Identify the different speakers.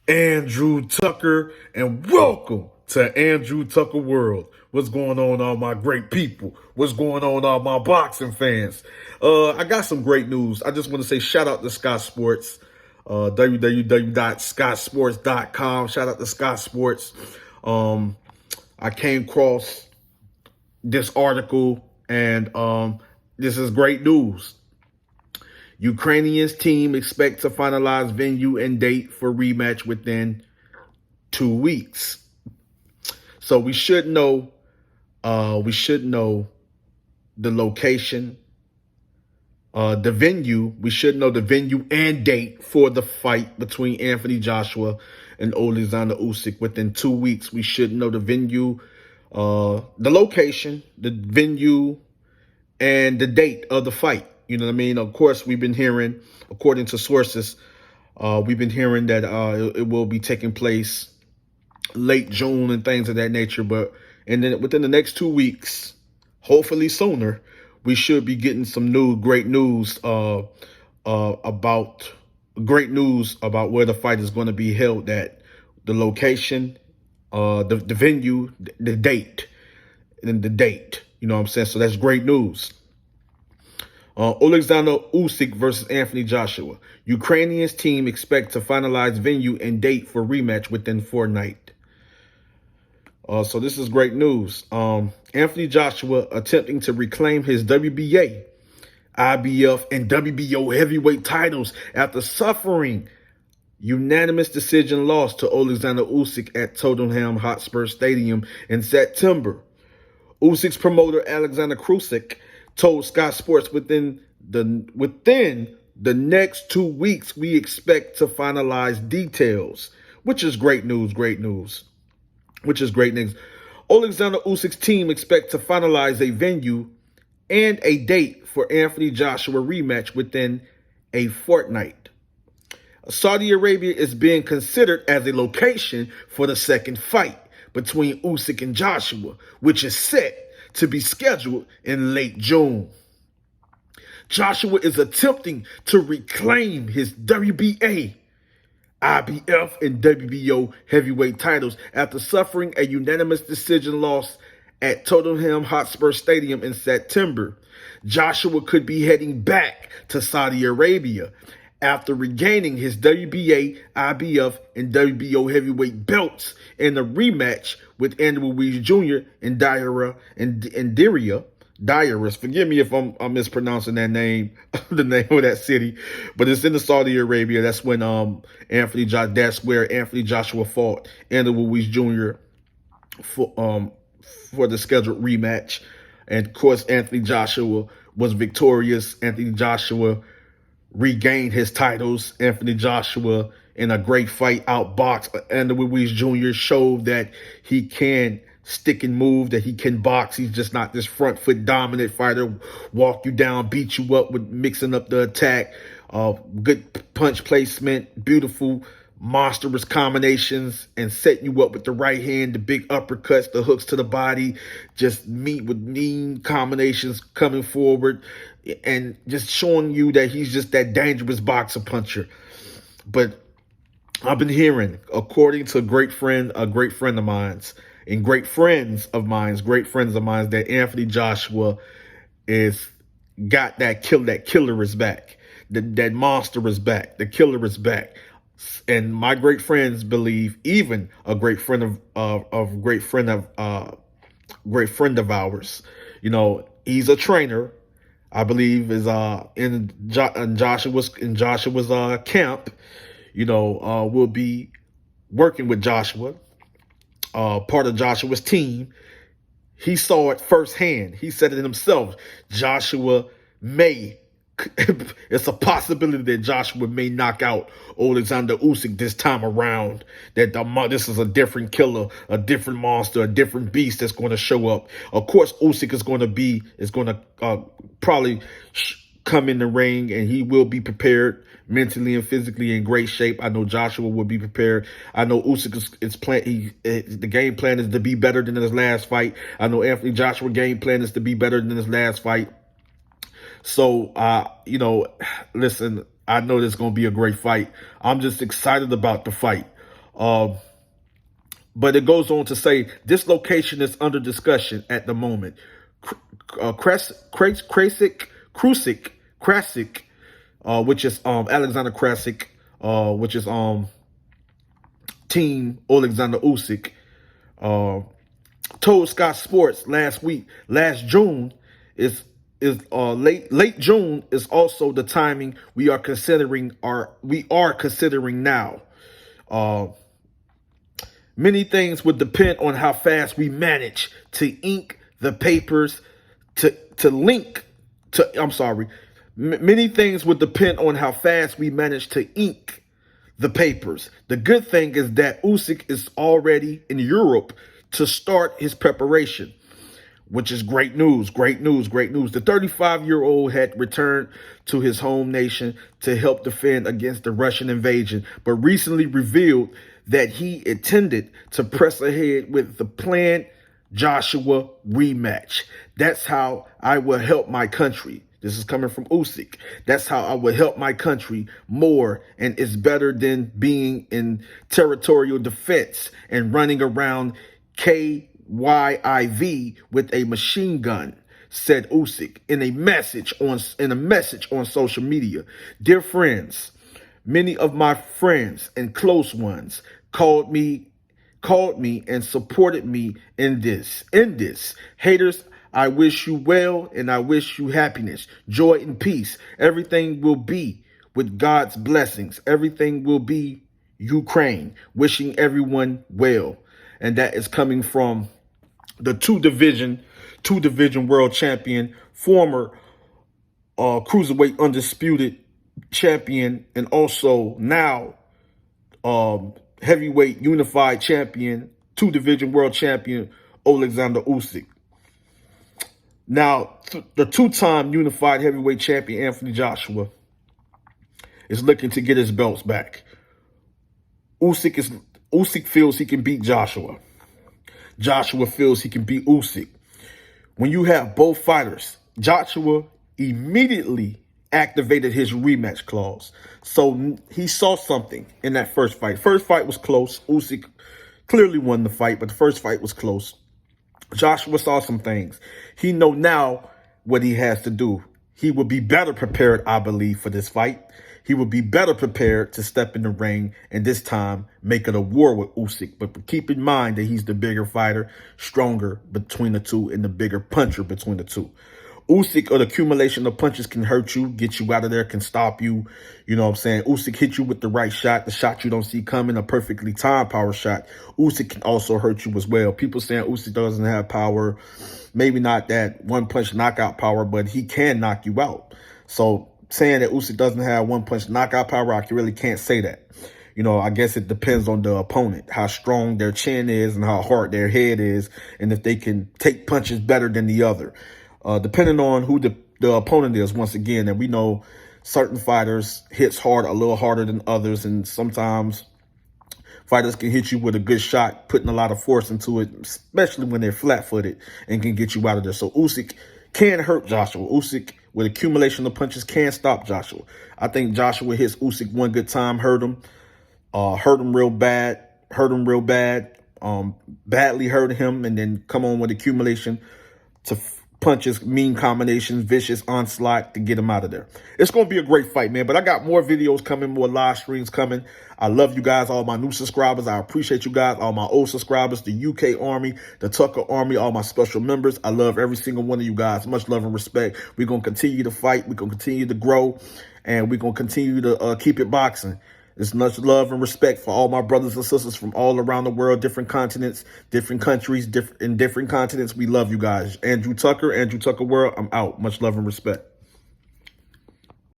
Speaker 1: Andrew Tucker, and welcome to Andrew Tucker World. What's going on, all my great people? What's going on, all my boxing fans? I got some great news. I just want to say shout out to Scott Sports, www.scottsports.com. Shout out to Scott Sports. I came across this article, and this is great news. Ukrainian's team expect to finalize venue and date for rematch within 2 weeks. So we should know the location, the venue. We should know the venue and date for the fight between Anthony Joshua and Oleksandr Usyk within 2 weeks. We should know the venue, the location, the venue, and the date of the fight. You know what I mean? Of course, we've been hearing, according to sources, we've been hearing that it will be taking place late June and things of that nature. But then within the next 2 weeks, hopefully sooner, we should be getting some great news about where the fight is going to be held at, the location, the venue, the date, and the date. You know what I'm saying? So that's great news. Oleksandr Usyk versus Anthony Joshua. Ukrainian's team expect to finalize venue and date for rematch within fortnight. So this is great news. Anthony Joshua attempting to reclaim his WBA, IBF, and WBO heavyweight titles after suffering unanimous decision loss to Oleksandr Usyk at Tottenham Hotspur Stadium in September. Usyk's promoter Oleksandr Usyk told Sky Sports within the next 2 weeks we expect to finalize details, which is great news. Oleksandr Usyk's team expect to finalize a venue and a date for Anthony Joshua rematch within a fortnight. Saudi Arabia is being considered as a location for the second fight between Usyk and Joshua, which is set to be scheduled in late June. Joshua is attempting to reclaim his WBA, IBF, and WBO heavyweight titles after suffering a unanimous decision loss at Tottenham Hotspur Stadium in September. Joshua could be heading back to Saudi Arabia after regaining his WBA, IBF, and WBO heavyweight belts in a rematch with Andy Ruiz Jr. and Darius. Forgive me if I'm mispronouncing that name, the name of that city, but it's in the Saudi Arabia. That's when that's where Anthony Joshua fought Andy Ruiz Jr. for the scheduled rematch, and of course Anthony Joshua was victorious. Anthony Joshua regained his titles. Anthony Joshua, in a great fight, outboxed Andy Ruiz Jr., showed that he can stick and move, that he can box. He's just not this front foot dominant fighter, walk you down, beat you up with mixing up the attack. Good punch placement, beautiful, monstrous combinations, and setting you up with the right hand, the big uppercuts, the hooks to the body, just meet with mean combinations coming forward, and just showing you that he's just that dangerous boxer puncher. But I've been hearing, according to a great friend of mine's, great friends of mine, that Anthony Joshua got that killer is back. That monster is back. The killer is back. And my great friends believe, even a great friend of ours, you know, he's a trainer, I believe, is in Joshua's camp. You know, will be working with Joshua, part of Joshua's team. He saw it firsthand. He said it himself. It's a possibility that Joshua may knock out Oleksandr Usyk this time around. That this is a different killer, a different monster, a different beast that's going to show up. Of course, Usyk is going to probably come in the ring, and he will be prepared mentally and physically in great shape. I know Joshua will be prepared. I know Usyk the game plan is to be better than his last fight. I know Anthony Joshua game plan is to be better than his last fight. So, you know, listen, I know this is going to be a great fight. I'm just excited about the fight. Uh, but it goes on to say this location is under discussion at the moment. Krasik, which is Alexander Krasik, which is team Oleksandr Usyk, told Sky Sports last June is late June is also the timing we are considering now. Uh, Many things would depend on how fast we manage to ink the papers to link to. I'm sorry. Many things would depend on how fast we manage to ink the papers. The good thing is that Usyk is already in Europe to start his preparation, which is great news, great news, great news. The 35-year-old had returned to his home nation to help defend against the Russian invasion, but recently revealed that he intended to press ahead with the planned Joshua rematch. That's how I will help my country. This is coming from Usyk. That's how I will help my country more, and it's better than being in territorial defense and running around KYIV with a machine gun, said Usyk in a message on social media. Dear friends, many of my friends and close ones called me and supported me in this. Haters, I wish you well and I wish you happiness, joy, and peace. Everything will be with God's blessings. Everything will be Ukraine. Wishing everyone well. And that is coming from the two division world champion, former cruiserweight undisputed champion, and also now heavyweight unified champion, two division world champion, Oleksandr Usyk. Now, the two-time unified heavyweight champion, Anthony Joshua, is looking to get his belts back. Usyk feels he can beat Joshua. Joshua feels he can beat Usyk. When you have both fighters, Joshua immediately activated his rematch clause. So he saw something in that first fight. First fight was close. Usyk clearly won the fight, but the first fight was close. Joshua saw some things. He know now what he has to do. He will be better prepared, I believe, for this fight. He will be better prepared to step in the ring and this time make it a war with Usyk. But keep in mind that he's the bigger fighter, stronger between the two, and the bigger puncher between the two. Usyk, or the accumulation of punches, can hurt you, get you out of there, can stop you. You know what I'm saying? Usyk hit you with the right shot, the shot you don't see coming, a perfectly timed power shot. Usyk can also hurt you as well. People saying Usyk doesn't have power, maybe not that one-punch knockout power, but he can knock you out. So saying that Usyk doesn't have one-punch knockout power, I really can't say that. You know, I guess it depends on the opponent, how strong their chin is and how hard their head is, and if they can take punches better than the other. Depending on who the opponent is, once again, and we know certain fighters hits hard, a little harder than others, and sometimes fighters can hit you with a good shot, putting a lot of force into it, especially when they're flat-footed, and can get you out of there. So Usyk can hurt Joshua. Usyk, with accumulation of punches, can stop Joshua. I think Joshua hits Usyk one good time, hurt him real bad, badly hurt him, and then come on with accumulation to punches, mean combinations, vicious onslaught to get him out of there. It's going to be a great fight, man. But I got more videos coming, more live streams coming. I love you guys, all my new subscribers. I appreciate you guys, all my old subscribers, the UK Army, the Tucker Army, all my special members. I love every single one of you guys. Much love and respect. We're going to continue to fight. We're going to continue to grow. And we're going to continue to keep it boxing. There's much love and respect for all my brothers and sisters from all around the world, different continents, different countries, in different continents. We love you guys. Andrew Tucker World, I'm out. Much love and respect.